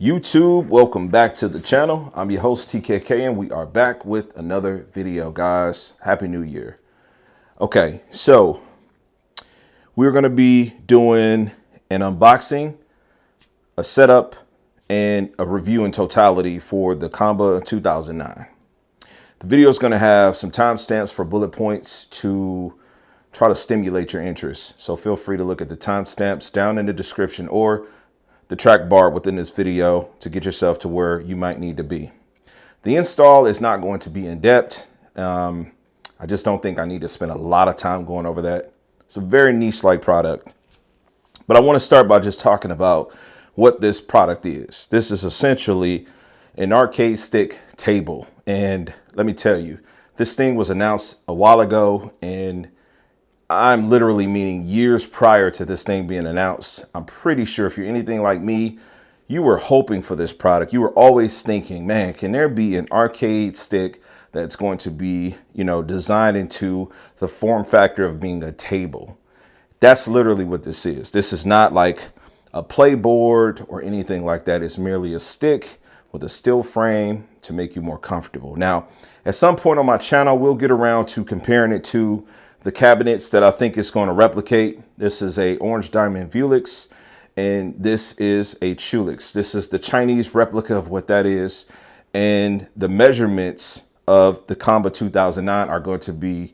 YouTube, welcome back to the channel. I'm your host TKK and we are back with another video, guys. Happy New Year. Okay, so we're going to be doing an unboxing, a setup, and a review in totality for the Qanba 2009. The video is going to have some timestamps for bullet points to try to stimulate your interest. So feel free to look at the timestamps down in the description or the track bar within this video to get yourself to where you might need to be. The install is not going to be in depth. I just don't think I need to spend a lot of time going over that. It's a very niche-like product. But I want to start by just talking about what this product is. This is essentially an arcade stick table. And let me tell you, this thing was announced a while ago, and I'm literally meaning years prior to this thing being announced. I'm pretty sure if you're anything like me, you were hoping for this product. You were always thinking, man, can there be an arcade stick that's going to be, designed into the form factor of being a table? That's literally what this is. This is not like a playboard or anything like that. It's merely a stick with a steel frame to make you more comfortable. Now, at some point on my channel, we'll get around to comparing it to the cabinets that I think it's going to replicate. This is a orange diamond Vuelix, and this is a Chulix. This is the Chinese replica of what that is. And the measurements of the Qanba 2009 are going to be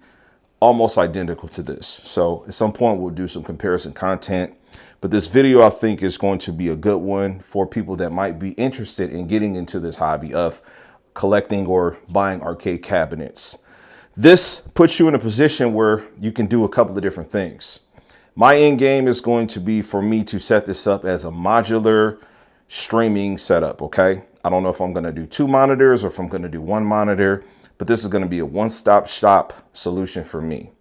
almost identical to this. So at some point we'll do some comparison content, but this video I think is going to be a good one for people that might be interested in getting into this hobby of collecting or buying arcade cabinets. This puts you in a position where you can do a couple of different things. My end game is going to be for me to set this up as a modular streaming setup. Okay. I don't know if I'm going to do 2 monitors or if I'm going to do 1 monitor, but this is going to be a one-stop shop solution for me.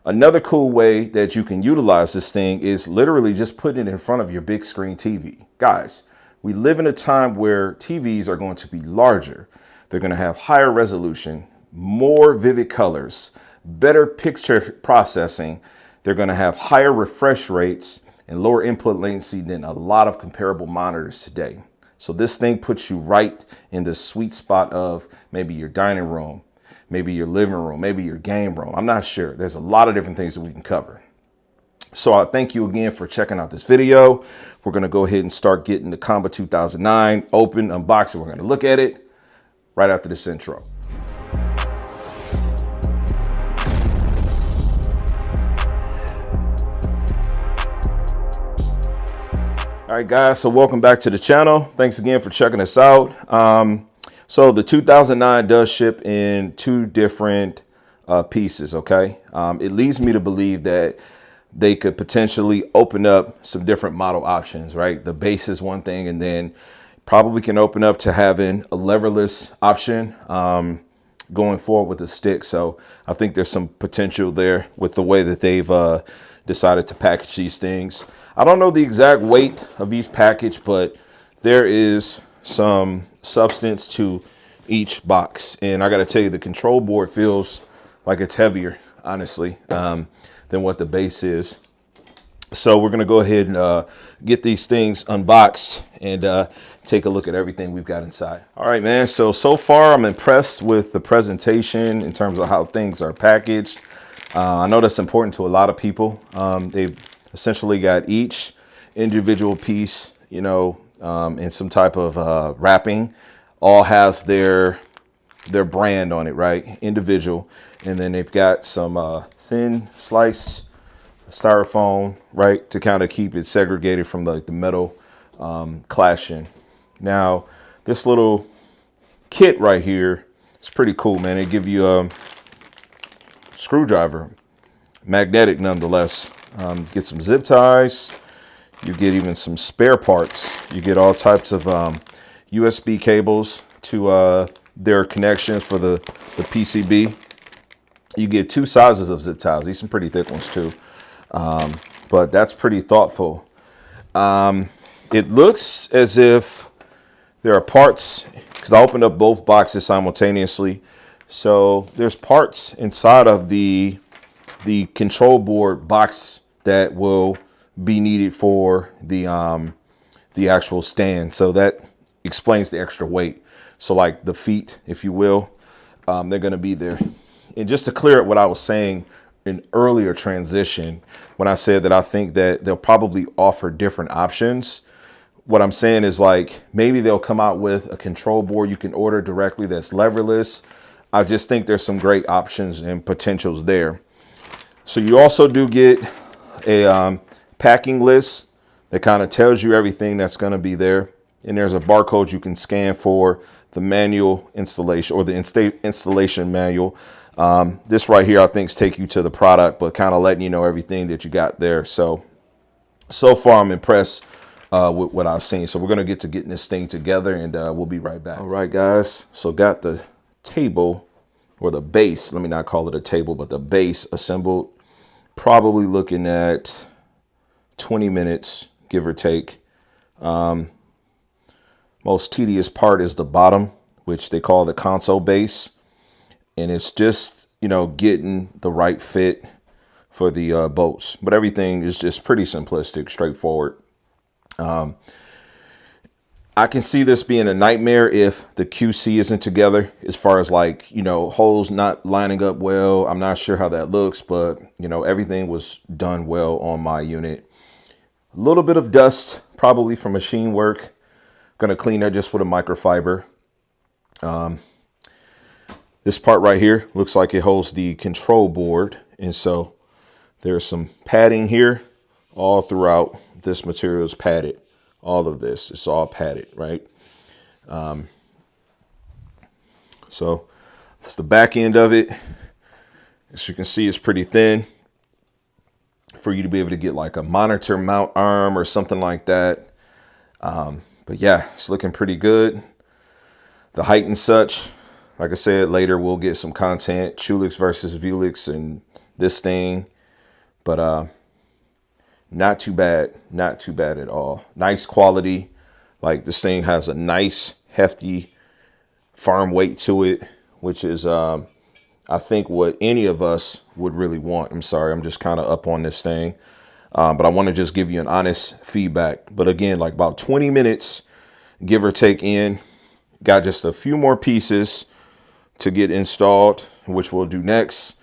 Another cool way that you can utilize this thing is literally just putting it in front of your big screen TV. Guys, we live in a time where TVs are going to be larger. They're going to have higher resolution, more vivid colors, better picture processing. They're going to have higher refresh rates and lower input latency than a lot of comparable monitors today. So this thing puts you right in the sweet spot of maybe your dining room, maybe your living room, maybe your game room. I'm not sure. There's a lot of different things that we can cover. So I thank you again for checking out this video. We're going to go ahead and start getting the Qanba 2009 open, unboxing. We're going to look at it right after this intro. All right, guys, so welcome back to the channel. Thanks again for checking us out. So the 2009 does ship in 2 different pieces, okay? It leads me to believe that they could potentially open up some different model options, right? The base is one thing, and then probably can open up to having a leverless option going forward with the stick. So I think there's some potential there with the way that they've decided to package these things. I don't know the exact weight of each package, but there is some substance to each box. And I got to tell you, the control board feels like it's heavier, honestly, than what the base is. So we're going to go ahead and get these things unboxed and take a look at everything we've got inside. All right, man. So far I'm impressed with the presentation in terms of how things are packaged. I know that's important to a lot of people. They've essentially got each individual piece, in some type of wrapping, all has their brand on it, right? Individual. And then they've got some thin sliced styrofoam, right, to kind of keep it segregated from the metal clashing. Now, this little kit right here is pretty cool, man. They give you a screwdriver, magnetic nonetheless. Get some zip ties. You get even some spare parts. You get all types of USB cables to their connections for the PCB. You get 2 sizes of zip ties. These are some pretty thick ones too. But that's pretty thoughtful. It looks as if there are parts, because I opened up both boxes simultaneously. So there's parts inside of the control board box that will be needed for the actual stand. So that explains the extra weight. So like the feet, if you will, they're going to be there. And just to clear up what I was saying in earlier transition, when I said that I think that they'll probably offer different options, what I'm saying is like maybe they'll come out with a control board you can order directly that's leverless. I just think there's some great options and potentials there. So you also do get a packing list that kind of tells you everything that's going to be there. And there's a barcode you can scan for the manual installation or the installation manual. This right here, I think, is take you to the product, but kind of letting you know everything that you got there. So far, I'm impressed with what I've seen. So we're going to get to getting this thing together, and we'll be right back. All right, guys. So got the table or the base. Let me not call it a table, but the base assembled. Probably looking at 20 minutes, give or take. Most tedious part is the bottom, which they call the console base. And it's just, you know, getting the right fit for the bolts. But everything is just pretty simplistic, straightforward. I can see this being a nightmare if the QC isn't together as far as like, you know, holes not lining up well. I'm not sure how that looks, but, you know, everything was done well on my unit. A little bit of dust, probably from machine work. Going to clean that just with a microfiber. This part right here looks like it holds the control board. And so there's some padding here all throughout. This material is padded. All of this, it's all padded, right? So it's the back end of it. As you can see, it's pretty thin for you to be able to get like a monitor mount arm or something like that. But yeah, it's looking pretty good. The height and such, like I said, later we'll get some content, Chulix versus Vulix and this thing. But not too bad. Not too bad at all. Nice quality. Like this thing has a nice, hefty farm weight to it, which is, I think, what any of us would really want. I'm sorry, I'm just kind of up on this thing. But I want to just give you an honest feedback. But again, like about 20 minutes, give or take in. Got just a few more pieces to get installed, which we'll do next.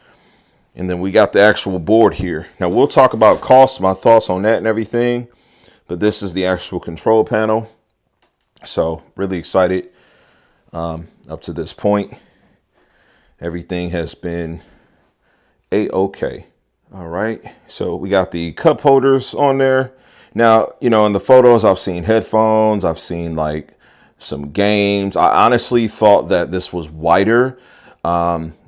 And then we got the actual board here. Now we'll talk about costs, my thoughts on that and everything. But this is the actual control panel. So really excited up to this point. Everything has been A-okay. All right. So we got the cup holders on there. Now, you know, in the photos, I've seen headphones. I've seen like some games. I honestly thought that this was wider.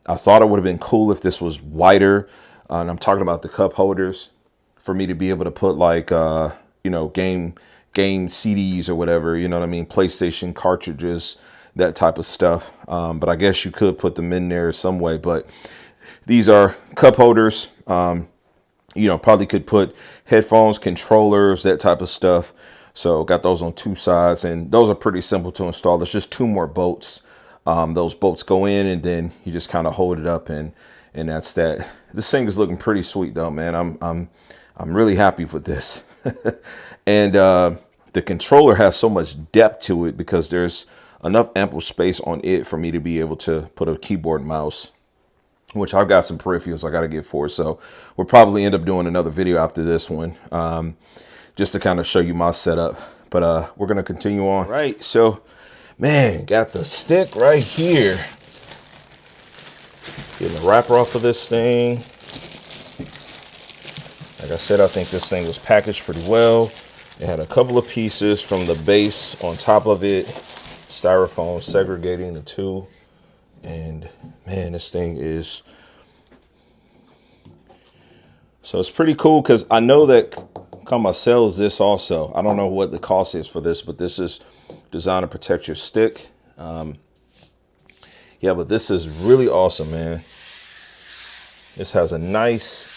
I thought it would have been cool if this was wider. And I'm talking about the cup holders for me to be able to put like, you know, game CDs or whatever, you know what I mean? PlayStation cartridges, that type of stuff. But I guess you could put them in there some way. But these are cup holders. You know, probably could put headphones, controllers, that type of stuff. So got those on two sides, and those are pretty simple to install. There's just two more bolts. Those bolts go in, and then you just kind of hold it up, and that's that. This thing is looking pretty sweet though, man. I'm really happy with this. And the controller has so much depth to it because there's enough ample space on it for me to be able to put a keyboard and mouse, which I've got some peripherals I got to get for. So we'll probably end up doing another video after this one, just to kind of show you my setup. But we're going to continue on. Right. So, man, got the stick right here. Getting the wrapper off of this thing. Like I said, I think this thing was packaged pretty well. It had a couple of pieces from the base on top of it. Styrofoam segregating the two. And man, this thing is, so it's pretty cool because I know that Qanba sells this also. I don't know what the cost is for this, but this is designed to protect your stick. Yeah, but this is really awesome, man. This has a nice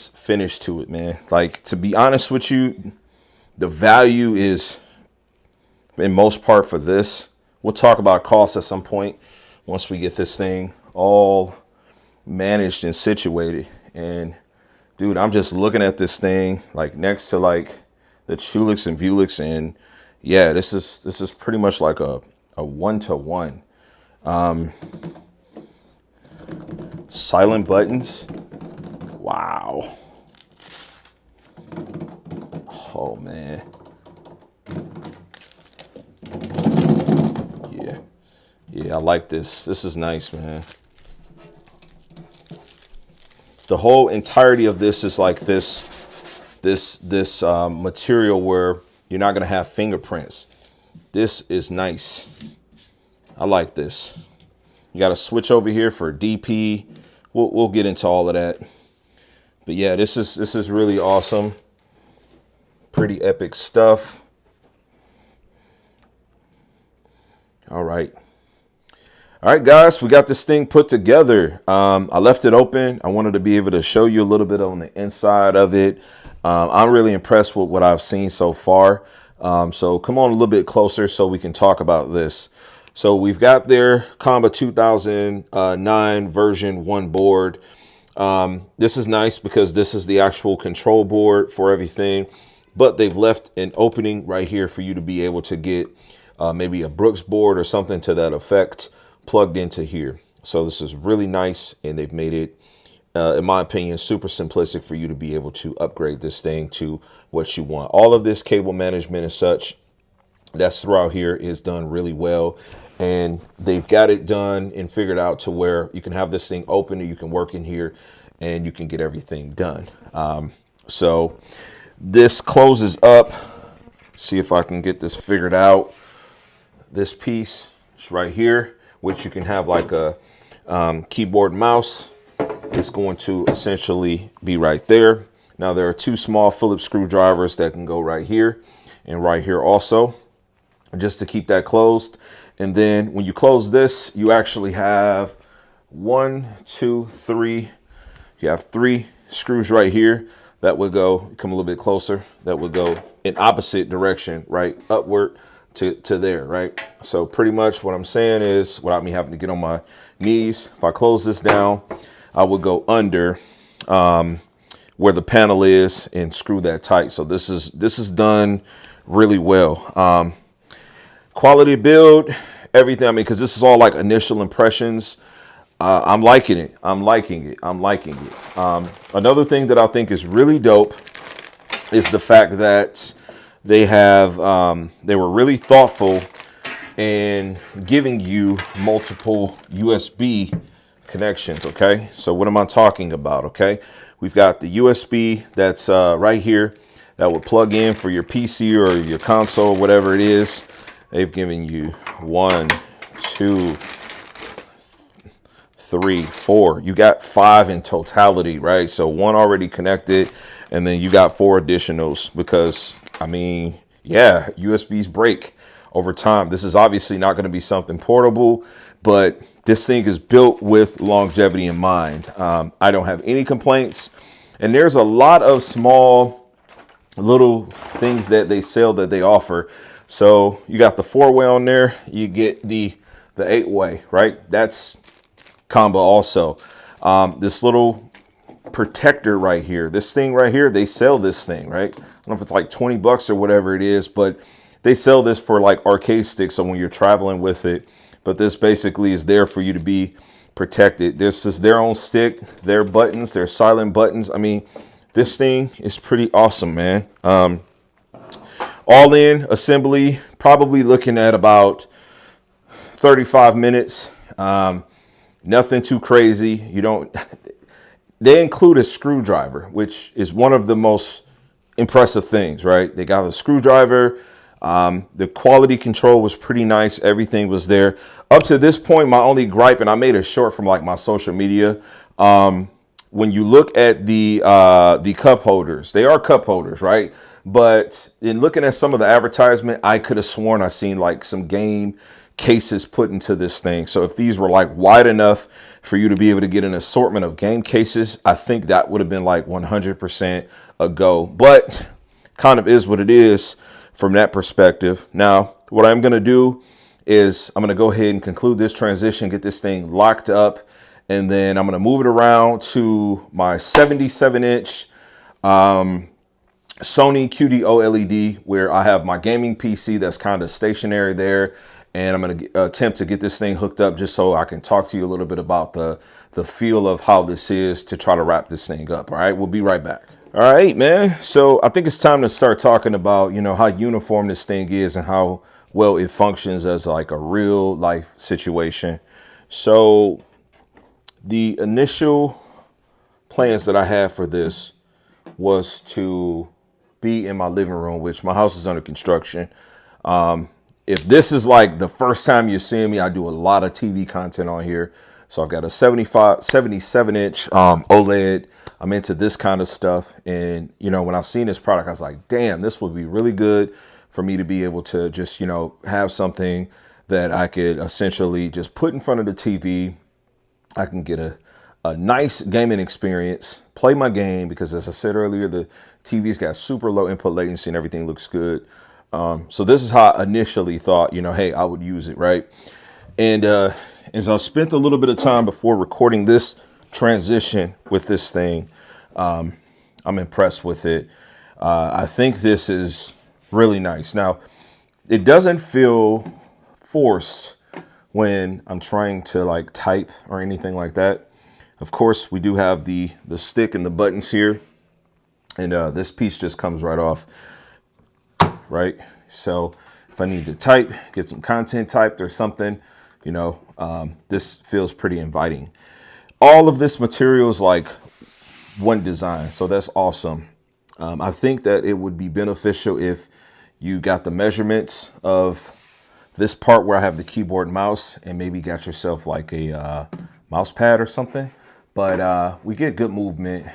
finish to it, man. Like, to be honest with you, the value is in most part for this. We'll talk about cost at some point once we get this thing all managed and situated. And dude, I'm just looking at this thing like next to like the Chulix and Vulix, and yeah, this is pretty much like a one-to-one. Silent buttons. Wow. Oh man. Yeah. Yeah, I like this. This is nice, man. The whole entirety of this is like this material where you're not gonna have fingerprints. This is nice. I like this. You got to switch over here for DP. We'll get into all of that. But yeah, this is really awesome. Pretty epic stuff. All right. All right, guys, we got this thing put together. I left it open. I wanted to be able to show you a little bit on the inside of it. I'm really impressed with what I've seen so far. So come on a little bit closer so we can talk about this. So we've got their Qanba 2009 version 1 board. This is nice because this is the actual control board for everything, but they've left an opening right here for you to be able to get maybe a Brooks board or something to that effect plugged into here. So this is really nice, and they've made it, in my opinion, super simplistic for you to be able to upgrade this thing to what you want. All of this cable management and such that's throughout here is done really well, and they've got it done and figured out to where you can have this thing open and you can work in here and you can get everything done. So this closes up. See if I can get this figured out. This piece is right here, which you can have like a keyboard mouse. It's going to essentially be right there. Now there are 2 small Phillips screwdrivers that can go right here and right here also, just to keep that closed. And then when you close this, you actually have 1, 2, 3. You have 3 screws right here that would go, come a little bit closer, that would go in opposite direction, right? Upward to there, right? So pretty much what I'm saying is, without me having to get on my knees, if I close this down, I would go under where the panel is and screw that tight. So this is done really well. Quality build, everything. I mean, because this is all like initial impressions. I'm liking it. I'm liking it. Another thing that I think is really dope is the fact that they have they were really thoughtful in giving you multiple USB connections. Okay, so what am I talking about? Okay, we've got the USB that's right here that would plug in for your PC or your console, whatever it is. They've given you 1, 2, 3, 4. You got 5 in totality, right? So 1 already connected, and then you got 4 additionals because, I mean, yeah, USBs break over time. This is obviously not going to be something portable, but this thing is built with longevity in mind. I don't have any complaints, and there's a lot of small little things that they sell that they offer. So you got the 4-way on there, you get the 8-way, right? That's Qanba also. This little protector right here, this thing right here, they sell this thing, right? I don't know if it's like 20 bucks or whatever it is, but they sell this for like arcade sticks. So when you're traveling with it, but this basically is there for you to be protected. This is their own stick, their buttons, their silent buttons. I mean, this thing is pretty awesome, man. All in assembly, probably looking at about 35 minutes. Nothing too crazy. You don't, they include a screwdriver, which is one of the most impressive things, right? They got a screwdriver. The quality control was pretty nice. Everything was there. Up to this point, my only gripe, and I made a short from like my social media. When you look at the cup holders, they are cup holders, right? But in looking at some of the advertisement, I could have sworn I seen like some game cases put into this thing. So if these were like wide enough for you to be able to get an assortment of game cases, I think that would have been like 100% a go. But kind of is what it is from that perspective. Now, what I'm going to do is I'm going to go ahead and conclude this transition, get this thing locked up, and then I'm going to move it around to my 77-inch Sony QD OLED, where I have my gaming PC that's kind of stationary there. And I'm going to attempt to get this thing hooked up just so I can talk to you a little bit about the feel of how this is to try to wrap this thing up. All right, we'll be right back. All right, man. So I think it's time to start talking about, how uniform this thing is and how well it functions as like a real life situation. So the initial plans that I had for this was to be in my living room, which my house is under construction. If this is like the first time you're seeing me, I do a lot of TV content on here. So I've got a 77 inch OLED. I'm into this kind of stuff. And, when I seen this product, I was like, damn, this would be really good for me to be able to just, have something that I could essentially just put in front of the TV. I can get a nice gaming experience, play my game, because as I said earlier, the TV's got super low input latency and everything looks good. So this is how I initially thought, hey, I would use it, right? And as I spent a little bit of time before recording this transition with this thing, I'm impressed with it. I think this is really nice. Now, it doesn't feel forced when I'm trying to like type or anything like that. Of course, we do have the stick and the buttons here. And this piece just comes right off, right? So if I need to type, get some content typed or something, this feels pretty inviting. All of this material is like one design, so that's awesome. I think that it would be beneficial if you got the measurements of this part where I have the keyboard and mouse and maybe got yourself like a mouse pad or something. But we get good movement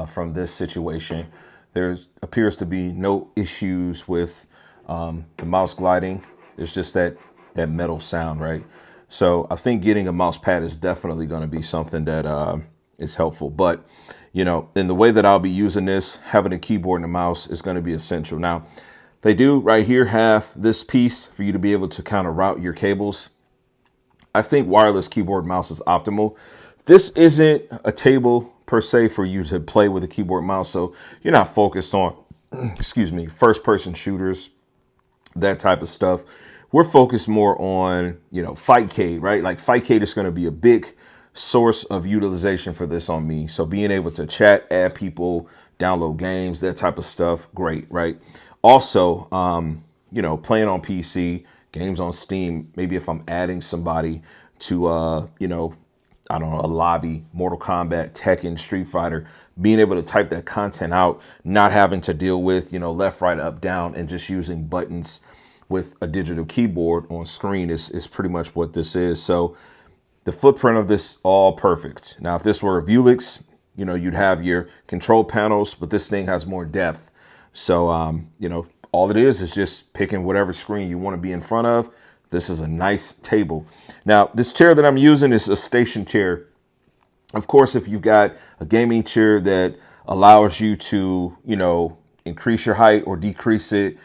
from this situation. There appears to be no issues with the mouse gliding. There's just that metal sound, right? So I think getting a mouse pad is definitely going to be something that is helpful. But, in the way that I'll be using this, having a keyboard and a mouse is going to be essential. Now, they do right here have this piece for you to be able to kind of route your cables. I think wireless keyboard mouse is optimal. This isn't a table per se for you to play with a keyboard mouse. So you're not focused on, first person shooters, that type of stuff. We're focused more on, Fightcade, right? Like Fightcade is going to be a big source of utilization for this on me. So being able to chat, add people, download games, that type of stuff, great, right? Also, playing on PC, games on Steam, maybe if I'm adding somebody to, I don't know, a lobby, Mortal Kombat, Tekken, Street Fighter, being able to type that content out, not having to deal with, left, right, up, down, and just using buttons with a digital keyboard on screen is pretty much what this is. So the footprint of this, all perfect. Now, if this were a Vuelix, you'd have your control panels, but this thing has more depth. So, all it is just picking whatever screen you want to be in front of. This is a nice table. Now, this chair that I'm using is a station chair. Of course, if you've got a gaming chair that allows you to, increase your height or decrease it,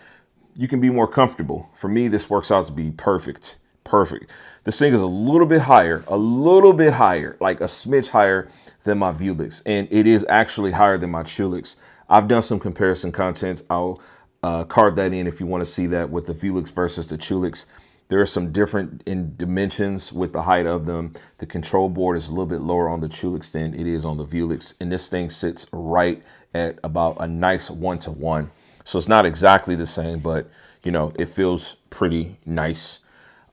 you can be more comfortable. For me, this works out to be perfect. Perfect. This thing is a little bit higher, like a smidge higher than my Vuelix. And it is actually higher than my Chulix. I've done some comparison content. I'll card that in if you want to see that with the Vuelix versus the Chulix. There are some different in dimensions with the height of them. The control board is a little bit lower on the Chulix than it is on the Vuelix. And this thing sits right at about a nice 1-to-1. So it's not exactly the same, but, it feels pretty nice.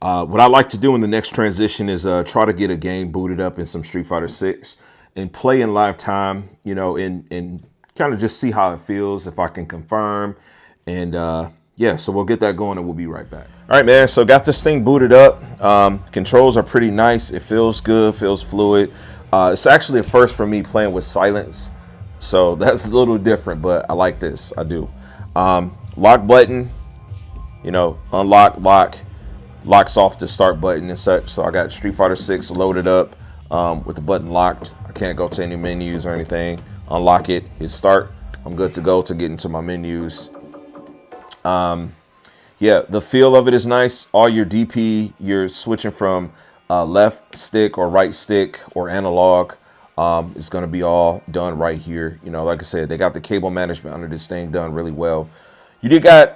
What I like to do in the next transition is try to get a game booted up in some Street Fighter 6 and play in live time, and kind of just see how it feels, if I can confirm. And yeah, so we'll get that going and we'll be right back. All right, man. So got this thing booted up. Controls are pretty nice. It feels good, feels fluid. It's actually a first for me playing with silence. So that's a little different, but I like this. I do. Lock button, unlock, lock, locks off the start button and such. So I got Street Fighter 6 loaded up with the button locked. I can't go to any menus or anything. Unlock it, hit start. I'm good to go to get into my menus. Yeah, the feel of it is nice. All your DP, you're switching from left stick or right stick or analog. It's going to be all done right here. You know, like I said, they got the cable management under this thing done really well. You got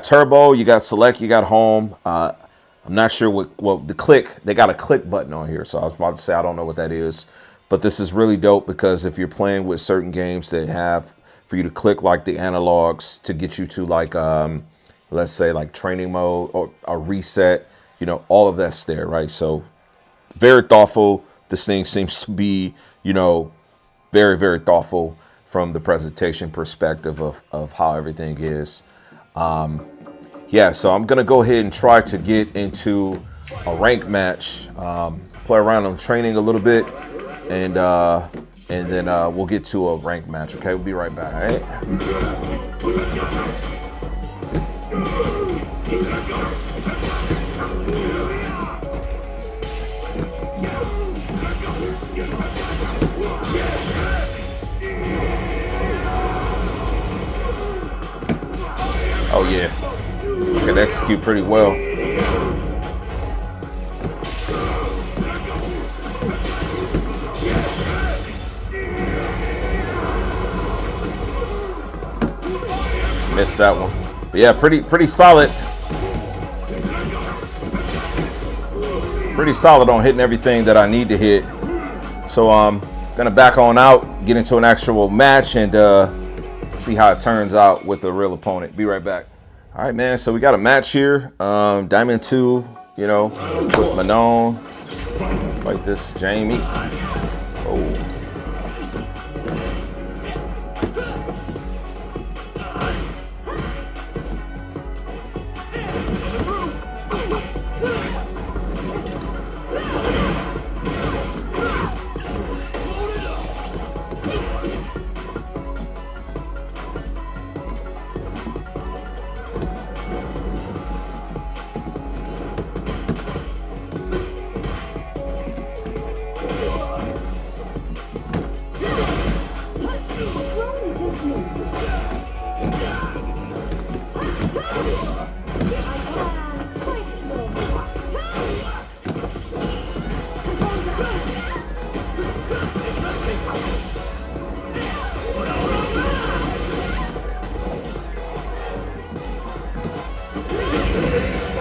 turbo, you got select, you got home. I'm not sure what the click. They got a click button on here, so I was about to say I don't know what that is, but this is really dope because if you're playing with certain games that have for you to click like the analogs to get you to like let's say like training mode or a reset, you know, all of that's there, right? So very thoughtful. This thing seems to be, you know, very, very thoughtful from the presentation perspective of how everything is. Yeah, so I'm going to go ahead and try to get into a rank match, play around on training a little bit, and then we'll get to a rank match, okay? We'll be right back, all right? Oh, yeah. I can execute pretty well. Missed that one. But yeah, pretty solid. Pretty solid on hitting everything that I need to hit. So I'm gonna back on out, get into an actual match, and see how it turns out with the real opponent. Be right back. All right, man. So we got a match here. Diamond 2, you know, with Manon. Like this, Jamie. Oh.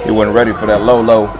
He wasn't ready for that low.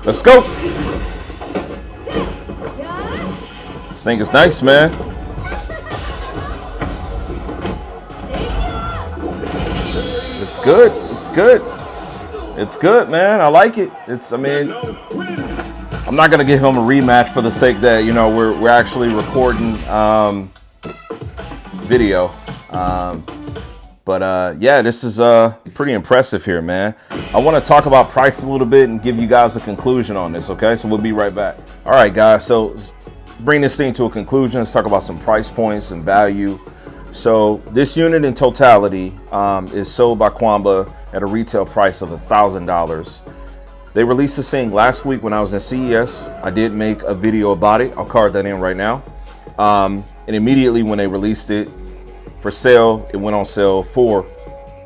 Let's go. This thing is nice, man. It's good. It's good. It's good, man. I like it. I mean, I'm not gonna give him a rematch for the sake that, you know, we're actually recording video. Yeah, this is pretty impressive here, man. I want to talk about price a little bit and give you guys a conclusion on this, okay? So we'll be right back. All right, guys, so bring this thing to a conclusion. Let's talk about some price points and value. So this unit in totality is sold by Qanba at a retail price of $1,000. They released this thing last week when I was in CES. I did make a video about it. I'll card that in right now. And immediately when they released it for sale, it went on sale for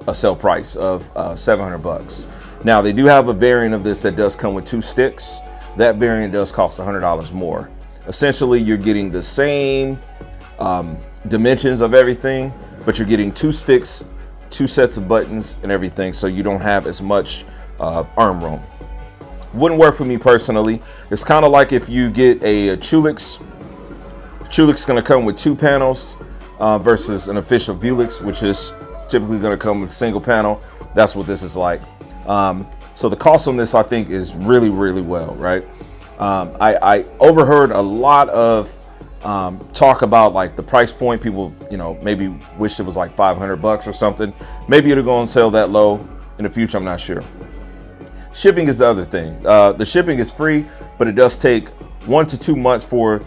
a sale price of $700. Now they do have a variant of this that does come with 2 sticks. That variant does cost $100 more. Essentially, you're getting the same dimensions of everything, but you're getting 2 sticks, 2 sets of buttons and everything, so you don't have as much arm room. Wouldn't work for me personally. It's kind of like if you get a Chulix. Chulix going to come with 2 panels versus an official Vulix, which is typically going to come with a single panel. That's what this is like. So the cost on this, I think, is really, really well, right? I overheard a lot of talk about like the price point. People, you know, maybe wished it was like $500 or something. Maybe it'll go on sale that low in the future. I'm not sure. Shipping is the other thing. The shipping is free, but it does take 1 to 2 months for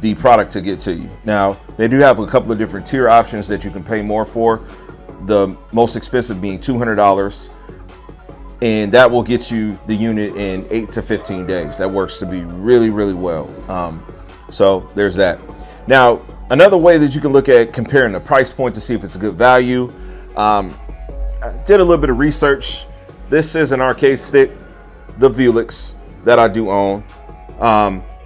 the product to get to you. Now, they do have a couple of different tier options that you can pay more for. The most expensive being $200, and that will get you the unit in 8 to 15 days. That works to be really, really well. So there's that. Now, another way that you can look at comparing the price point to see if it's a good value. I did a little bit of research. This is an arcade stick, the Vulix, that I do own.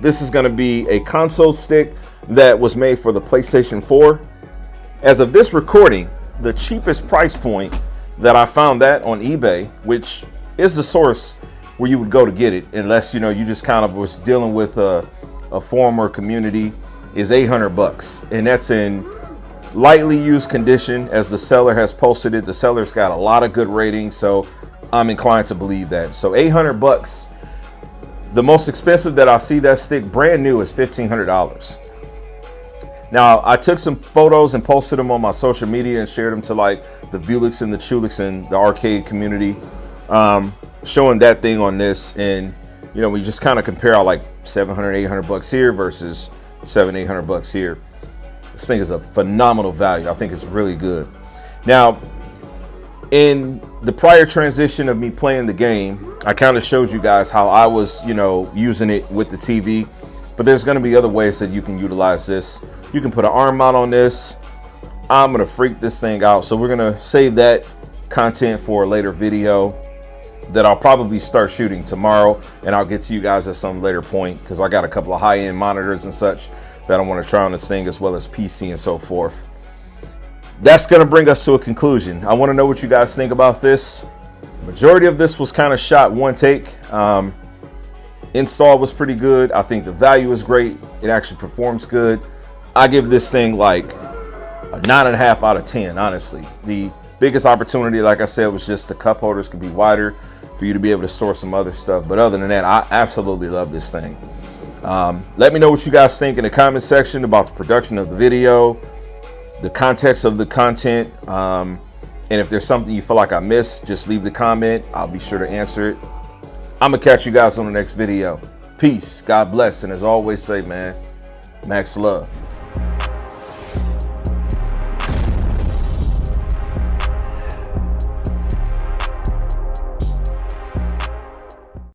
This is going to be a console stick that was made for the PlayStation 4. As of this recording, the cheapest price point that I found that on eBay, which is the source where you would go to get it, unless, you know, you just kind of was dealing with a forum or community, is $800. And that's in lightly used condition, as the seller has posted it. The seller's got a lot of good ratings, so I'm inclined to believe that. So $800. The most expensive that I see that stick brand new is $1,500. Now, I took some photos and posted them on my social media and shared them to like the Vulix and the Chulix and the arcade community, showing that thing on this. And, you know, we just kind of compare out like $700, $800 here versus $700, $800 here. This thing is a phenomenal value. I think it's really good. Now, in the prior transition of me playing the game, I kind of showed you guys how I was, you know, using it with the TV, but there's going to be other ways that you can utilize this. You can put an arm mount on this. I'm going to freak this thing out. So we're going to save that content for a later video that I'll probably start shooting tomorrow, and I'll get to you guys at some later point because I got a couple of high-end monitors and such that I want to try on this thing, as well as PC and so forth. That's going to bring us to a conclusion. I want to know what you guys think about this. Majority of this was kind of shot one take. Install was pretty good. I think the value is great. It actually performs good. I give this thing like a 9.5 out of 10, honestly. The biggest opportunity, like I said, was just the cup holders could be wider for you to be able to store some other stuff. But other than that, I absolutely love this thing. Let me know what you guys think in the comment section about the production of the video, the context of the content, and if there's something you feel like I missed, just leave the comment. I'll be sure to answer it. I'm gonna catch you guys on the next video. Peace, God bless, and as always say, man, max love.